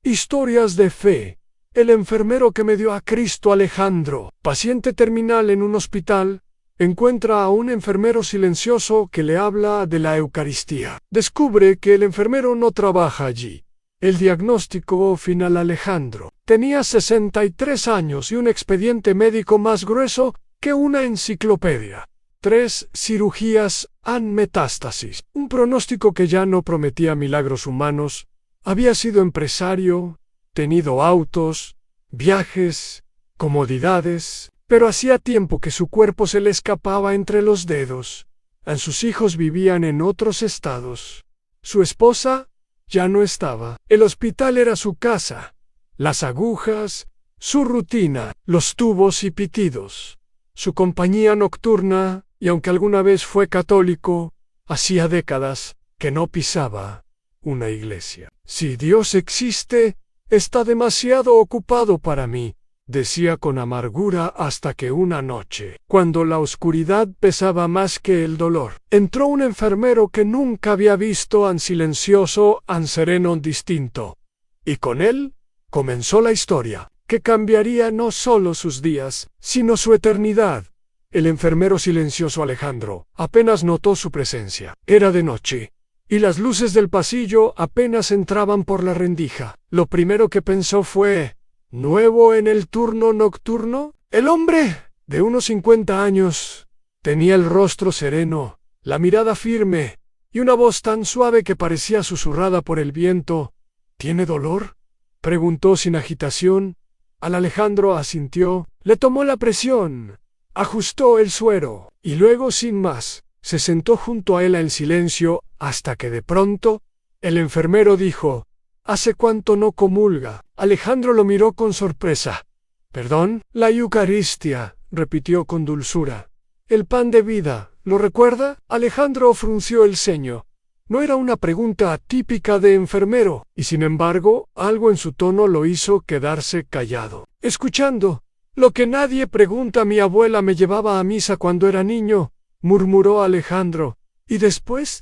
Historias de fe. El enfermero que me dio a Cristo. Alejandro, paciente terminal en un hospital, encuentra a un enfermero silencioso que le habla de la Eucaristía. Descubre que el enfermero no trabaja allí. El diagnóstico final. Alejandro tenía 63 años y un expediente médico más grueso que una enciclopedia. 3 cirugías han metástasis. Un pronóstico que ya no prometía milagros humanos. Había sido empresario, tenido autos, viajes, comodidades, pero hacía tiempo que su cuerpo se le escapaba entre los dedos. Sus hijos vivían en otros estados. Su esposa ya no estaba. El hospital era su casa. Las agujas, su rutina, los tubos y pitidos. Su compañía nocturna, y aunque alguna vez fue católico, hacía décadas que no pisaba una iglesia. Si Dios existe, está demasiado ocupado para mí, decía con amargura hasta que una noche, cuando la oscuridad pesaba más que el dolor, entró un enfermero que nunca había visto tan silencioso, tan sereno, distinto. Y con él comenzó la historia, que cambiaría no solo sus días, sino su eternidad. El enfermero silencioso Alejandro apenas notó su presencia. Era de noche, y las luces del pasillo apenas entraban por la rendija. Lo primero que pensó fue: ¿nuevo en el turno nocturno? El hombre, de unos 50 años, tenía el rostro sereno, la mirada firme, y una voz tan suave que parecía susurrada por el viento. ¿Tiene dolor?, preguntó sin agitación. Alejandro asintió, le tomó la presión, ajustó el suero, y luego, sin más, se sentó junto a él en silencio, hasta que de pronto el enfermero dijo: ¿hace cuánto no comulga? Alejandro lo miró con sorpresa. ¿Perdón? La Eucaristía, repitió con dulzura. El pan de vida, ¿lo recuerda? Alejandro frunció el ceño. No era una pregunta típica de enfermero, y sin embargo, algo en su tono lo hizo quedarse callado. Escuchando lo que nadie pregunta, mi abuela me llevaba a misa cuando era niño, murmuró Alejandro. Y después,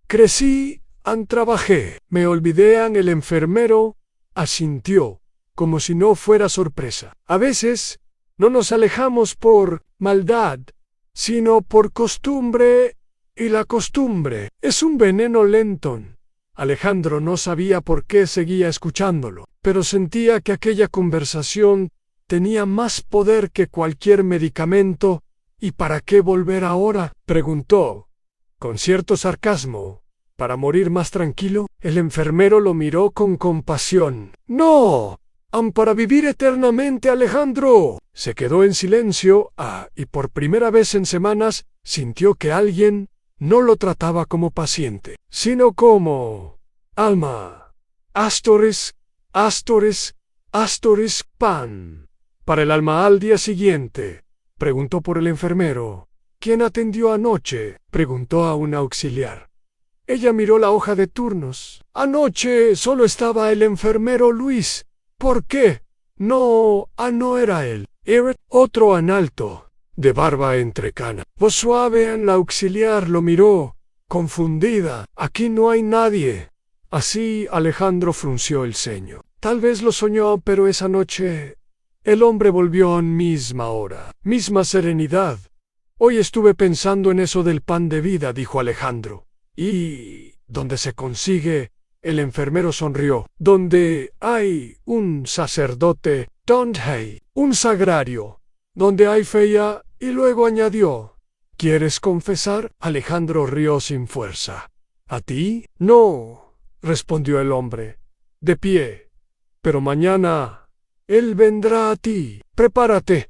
crecí, trabajé, me olvidé. El enfermero asintió, como si no fuera sorpresa. A veces, no nos alejamos por maldad, sino por costumbre, y la costumbre es un veneno lento. Alejandro no sabía por qué seguía escuchándolo, pero sentía que aquella conversación tenía más poder que cualquier medicamento. ¿Y para qué volver ahora?, preguntó, con cierto sarcasmo. ¿Para morir más tranquilo? El enfermero lo miró con compasión. No, para vivir eternamente. Alejandro se quedó en silencio, y por primera vez en semanas sintió que alguien no lo trataba como paciente, sino como alma. Astores, pan. Para el alma. Al día siguiente, preguntó por el enfermero. ¿Quién atendió anoche?, preguntó a un auxiliar. Ella miró la hoja de turnos. Anoche solo estaba el enfermero Luis. ¿Por qué? No era él. Era otro alto, de barba entrecana. Voz suave. La auxiliar lo miró, confundida. Aquí no hay nadie. Así Alejandro frunció el ceño. Tal vez lo soñó, pero esa noche el hombre volvió en misma hora, misma serenidad. Hoy estuve pensando en eso del pan de vida, dijo Alejandro. ¿Y dónde se consigue? El enfermero sonrió. Donde hay un sacerdote, donde hay un sagrario, donde hay fe. Y luego añadió: ¿quieres confesar? Alejandro rió sin fuerza. ¿A ti? No, respondió el hombre, de pie. Pero mañana él vendrá a ti. Prepárate.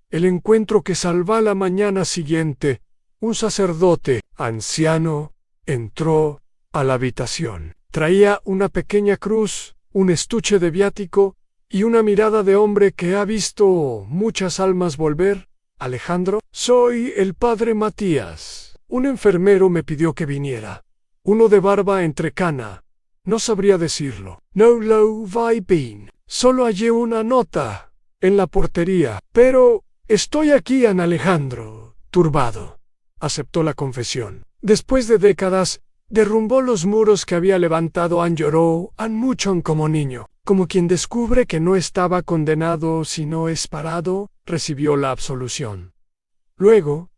El encuentro que salva. La mañana siguiente, un sacerdote anciano entró a la habitación. Traía una pequeña cruz, un estuche de viático y una mirada de hombre que ha visto muchas almas volver. Alejandro, soy el padre Matías. Un enfermero me pidió que viniera. Uno de barba entrecana. No sabría decirlo. No lo vi bien. Solo hallé una nota en la portería. Pero estoy aquí. Alejandro, turbado, aceptó la confesión. Después de décadas, Derrumbó los muros que había levantado Anne. Lloró Anne mucho como niño. Como quien descubre que no estaba condenado sino es parado, recibió la absolución. Luego,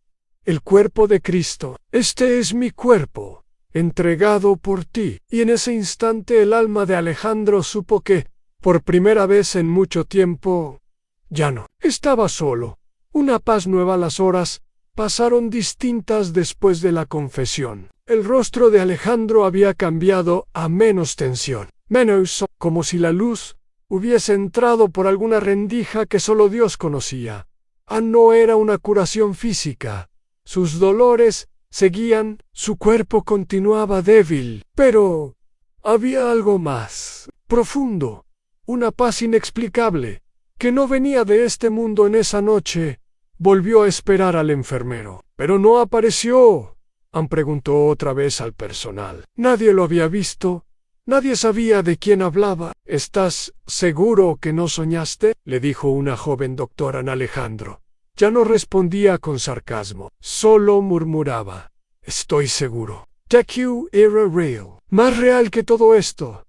el cuerpo de Cristo. Este es mi cuerpo, entregado por ti. Y en ese instante el alma de Alejandro supo que, por primera vez en mucho tiempo, ya no estaba solo. Una paz nueva. Las horas pasaron distintas después de la confesión. El rostro de Alejandro había cambiado a menos tensión, menos como si la luz hubiese entrado por alguna rendija que solo Dios conocía. No era una curación física. Sus dolores seguían, su cuerpo continuaba débil, pero había algo más profundo, una paz inexplicable, que no venía de este mundo. En esa noche volvió a esperar al enfermero, pero no apareció. Anne preguntó otra vez al personal. Nadie lo había visto, nadie sabía de quién hablaba. ¿Estás seguro que no soñaste?, le dijo una joven doctora a Alejandro. Ya no respondía con sarcasmo, solo murmuraba: estoy seguro. TQ era real, más real que todo esto.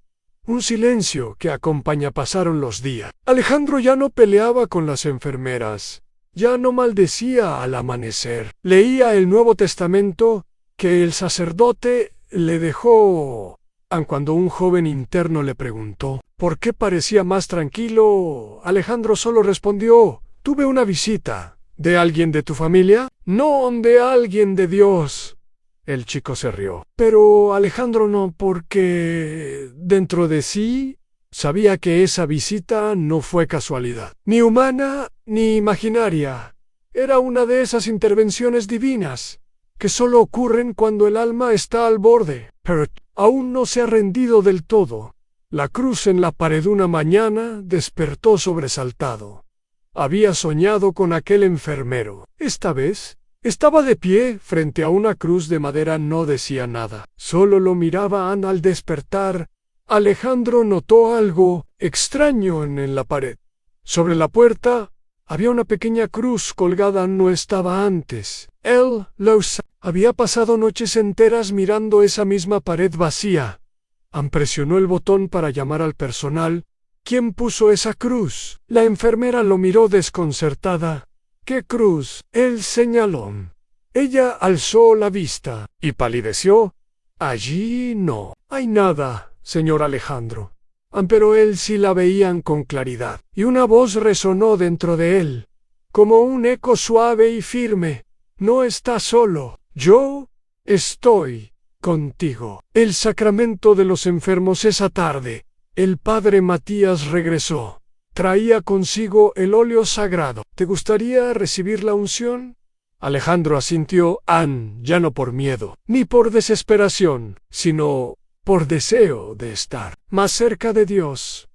Un silencio que acompaña. Pasaron los días. Alejandro ya no peleaba con las enfermeras, ya no maldecía al amanecer. Leía el Nuevo Testamento que el sacerdote le dejó. Cuando un joven interno le preguntó por qué parecía más tranquilo, Alejandro solo respondió: tuve una visita. ¿De alguien de tu familia? No, de alguien de Dios. El chico se rió. Pero Alejandro no, porque dentro de sí sabía que esa visita no fue casualidad, ni humana ni imaginaria. Era una de esas intervenciones divinas que solo ocurren cuando el alma está al borde, pero aún no se ha rendido del todo. La cruz en la pared. Una mañana despertó sobresaltado. Había soñado con aquel enfermero. Esta vez estaba de pie frente a una cruz de madera. No decía nada, solo lo miraba. Anne. Al despertar, Alejandro notó algo extraño en la pared. Sobre la puerta había una pequeña cruz colgada. No estaba antes. Él lo había pasado noches enteras mirando esa misma pared vacía. Anne presionó el botón para llamar al personal. ¿Quién puso esa cruz? La enfermera lo miró desconcertada. ¿Qué cruz? Él señaló. Ella alzó la vista y palideció. Allí no hay nada, señor Alejandro. Pero él sí la veían con claridad, y una voz resonó dentro de él, como un eco suave y firme. No estás solo, yo estoy contigo. El sacramento de los enfermos. Esa tarde, el padre Matías regresó. Traía consigo el óleo sagrado. ¿Te gustaría recibir la unción? Alejandro asintió. Anne, ya no por miedo, ni por desesperación, sino por deseo de estar más cerca de Dios.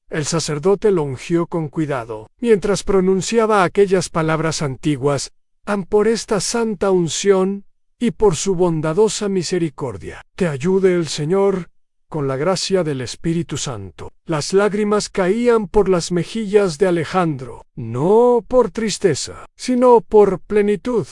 El sacerdote lo ungió con cuidado, mientras pronunciaba aquellas palabras antiguas: Anne, por esta santa unción y por su bondadosa misericordia, te ayude el Señor, con la gracia del Espíritu Santo. Las lágrimas caían por las mejillas de Alejandro, no por tristeza, sino por plenitud.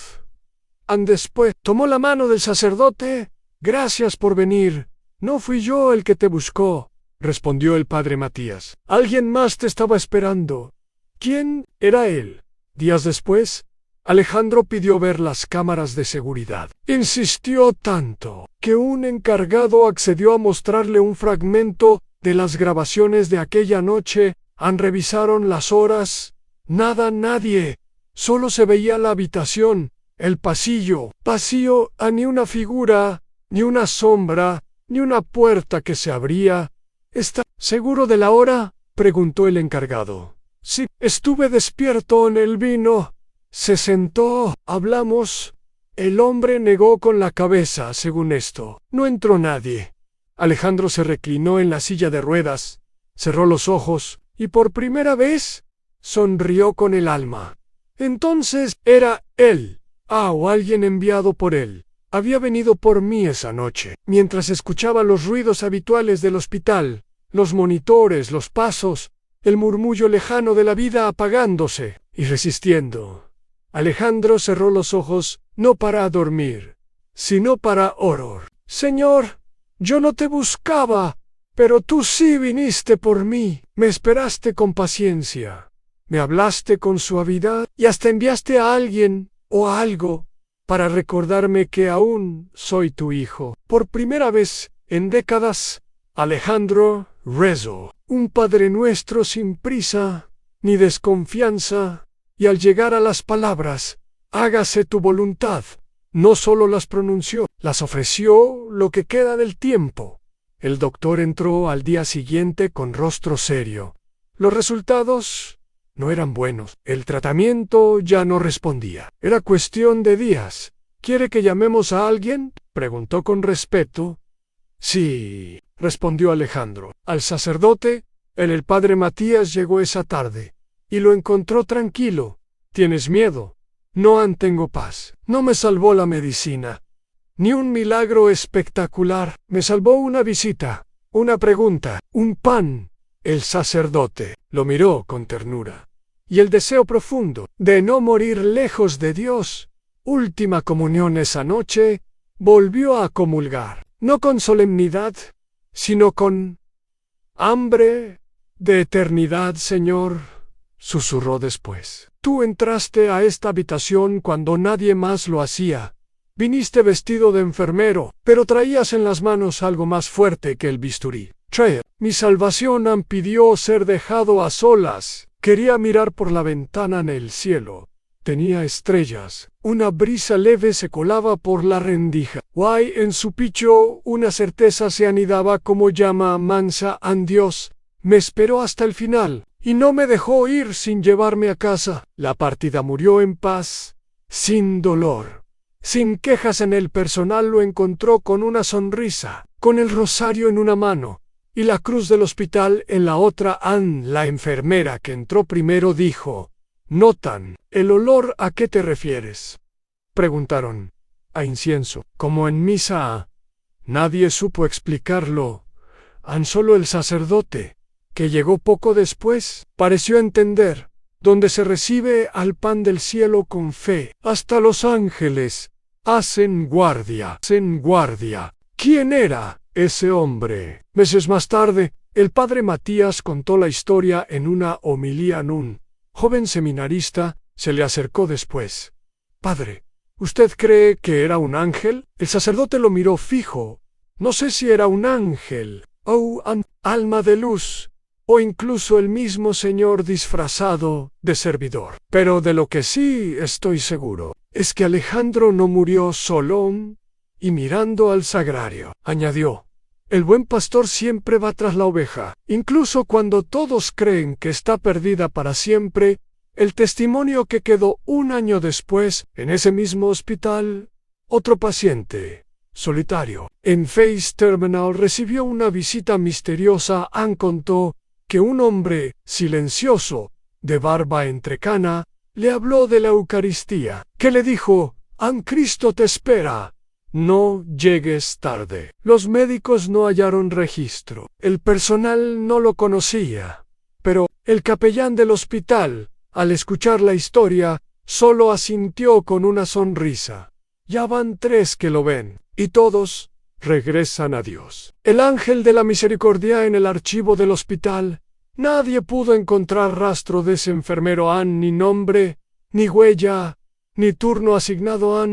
Anne después tomó la mano del sacerdote. Gracias por venir. No fui yo el que te buscó, respondió el padre Matías. Alguien más te estaba esperando. ¿Quién era él? Días después, Alejandro pidió ver las cámaras de seguridad. Insistió tanto que un encargado accedió a mostrarle un fragmento de las grabaciones de aquella noche. Revisaron las horas. Nada, nadie. Solo se veía la habitación, el pasillo, vacío, ni una figura, ni una sombra, ni una puerta que se abría. ¿Está seguro de la hora?, preguntó el encargado. Sí, estuve despierto en el vino. Se sentó, hablamos. El hombre negó con la cabeza. Según esto, no entró nadie. Alejandro se reclinó en la silla de ruedas, cerró los ojos y por primera vez sonrió con el alma. Entonces era él, o alguien enviado por él. Había venido por mí esa noche, mientras escuchaba los ruidos habituales del hospital, los monitores, los pasos, el murmullo lejano de la vida apagándose y resistiendo. Alejandro cerró los ojos, no para dormir, sino para orar. Señor, yo no te buscaba, pero tú sí viniste por mí. Me esperaste con paciencia. Me hablaste con suavidad y hasta enviaste a alguien o a algo para recordarme que aún soy tu hijo. Por primera vez en décadas, Alejandro rezó un Padre Nuestro sin prisa ni desconfianza, y al llegar a las palabras, hágase tu voluntad, no solo las pronunció, las ofreció lo que queda del tiempo. El doctor entró al día siguiente con rostro serio. Los resultados no eran buenos. El tratamiento ya no respondía. Era cuestión de días. ¿Quiere que llamemos a alguien?, preguntó con respeto. Sí, respondió Alejandro. Al sacerdote, el padre Matías llegó esa tarde, y lo encontró tranquilo. ¿Tienes miedo? No tengo paz. No me salvó la medicina, ni un milagro espectacular. Me salvó una visita, una pregunta, un pan. El sacerdote lo miró con ternura. Y el deseo profundo de no morir lejos de Dios. Última comunión esa noche, volvió a comulgar, no con solemnidad, sino con hambre de eternidad. Señor, susurró después, tú entraste a esta habitación cuando nadie más lo hacía. Viniste vestido de enfermero, pero traías en las manos algo más fuerte que el bisturí. Mi salvación pidió ser dejado a solas. Quería mirar por la ventana en el cielo. Tenía estrellas. Una brisa leve se colaba por la rendija. Guay, en su pecho una certeza se anidaba como llama mansa. Dios me esperó hasta el final y no me dejó ir sin llevarme a casa. La partida murió en paz, sin dolor, sin quejas. En el personal lo encontró con una sonrisa, con el rosario en una mano y la cruz del hospital en la otra. La enfermera que entró primero dijo: «¿Notan el olor? ¿A qué te refieres?», preguntaron. «A incienso, como en misa». Nadie supo explicarlo. Solo el sacerdote, que llegó poco después, pareció entender. Donde se recibe al pan del cielo con fe, hasta los ángeles hacen guardia. ¿Quién era ese hombre? Meses más tarde, el padre Matías contó la historia en una homilía. Un joven seminarista se le acercó después. «Padre, ¿usted cree que era un ángel?». El sacerdote lo miró fijo. «No sé si era un ángel, o un alma de luz, o incluso el mismo Señor disfrazado de servidor. Pero de lo que sí estoy seguro es que Alejandro no murió solo». Y mirando al sagrario, añadió: «El buen pastor siempre va tras la oveja, incluso cuando todos creen que está perdida para siempre». El testimonio que quedó un año después, en ese mismo hospital. Otro paciente, solitario, en Phase Terminal, recibió una visita misteriosa. Contó que un hombre silencioso, de barba entrecana, le habló de la Eucaristía, que le dijo: «Cristo te espera. No llegues tarde». Los médicos no hallaron registro. El personal no lo conocía. Pero el capellán del hospital, al escuchar la historia, solo asintió con una sonrisa. Ya van 3 que lo ven, y todos regresan a Dios. El ángel de la misericordia en el archivo del hospital. Nadie pudo encontrar rastro de ese enfermero. Ni nombre, ni huella, ni turno asignado.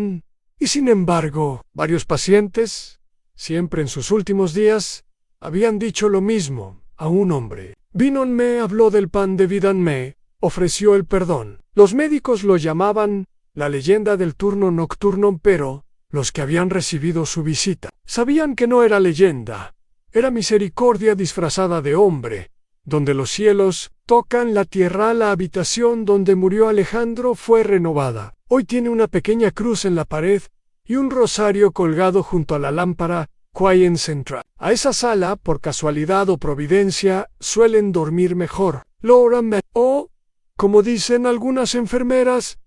Y sin embargo, varios pacientes, siempre en sus últimos días, habían dicho lo mismo a un hombre. Vino, me habló del pan de vida, me ofreció el perdón. Los médicos lo llamaban la leyenda del turno nocturno, pero los que habían recibido su visita sabían que no era leyenda, era misericordia disfrazada de hombre. Donde los cielos tocan la tierra, la habitación donde murió Alejandro fue renovada. Hoy tiene una pequeña cruz en la pared y un rosario colgado junto a la lámpara Quiet Central. A esa sala, por casualidad o providencia, suelen dormir mejor. O, como dicen algunas enfermeras,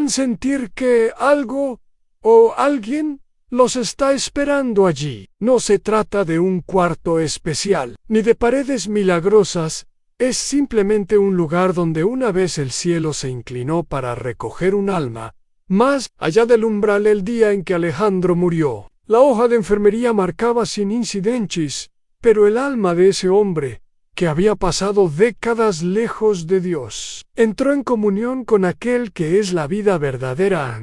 sentir que algo o alguien los está esperando allí. No se trata de un cuarto especial, ni de paredes milagrosas. Es simplemente un lugar donde una vez el cielo se inclinó para recoger un alma, más allá del umbral el día en que Alejandro murió. La hoja de enfermería marcaba sin incidentes, pero el alma de ese hombre, que había pasado décadas lejos de Dios, entró en comunión con aquel que es la vida verdadera.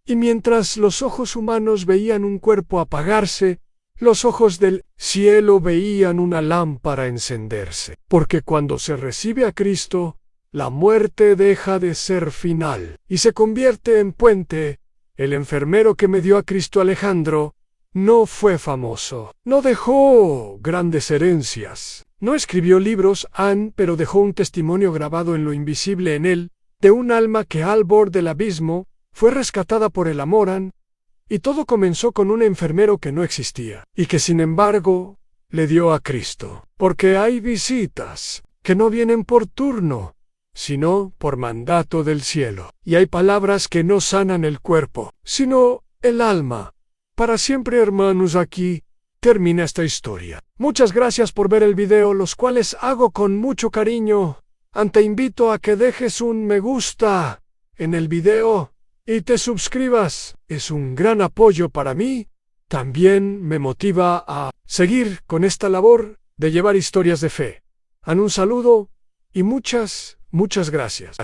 Y mientras los ojos humanos veían un cuerpo apagarse, los ojos del cielo veían una lámpara encenderse. Porque cuando se recibe a Cristo, la muerte deja de ser final y se convierte en puente. El enfermero que me dio a Cristo Alejandro no fue famoso, no dejó grandes herencias, no escribió libros, pero dejó un testimonio grabado en lo invisible en él, de un alma que al borde del abismo fue rescatada por el amor, y todo comenzó con un enfermero que no existía, y que sin embargo le dio a Cristo. Porque hay visitas que no vienen por turno, sino por mandato del cielo. Y hay palabras que no sanan el cuerpo, sino el alma. Para siempre, hermanos, aquí termina esta historia. Muchas gracias por ver el video, los cuales hago con mucho cariño. Te invito a que dejes un me gusta en el video y te suscribas. Es un gran apoyo para mí. También me motiva a seguir con esta labor de llevar historias de fe. Un saludo y muchas gracias.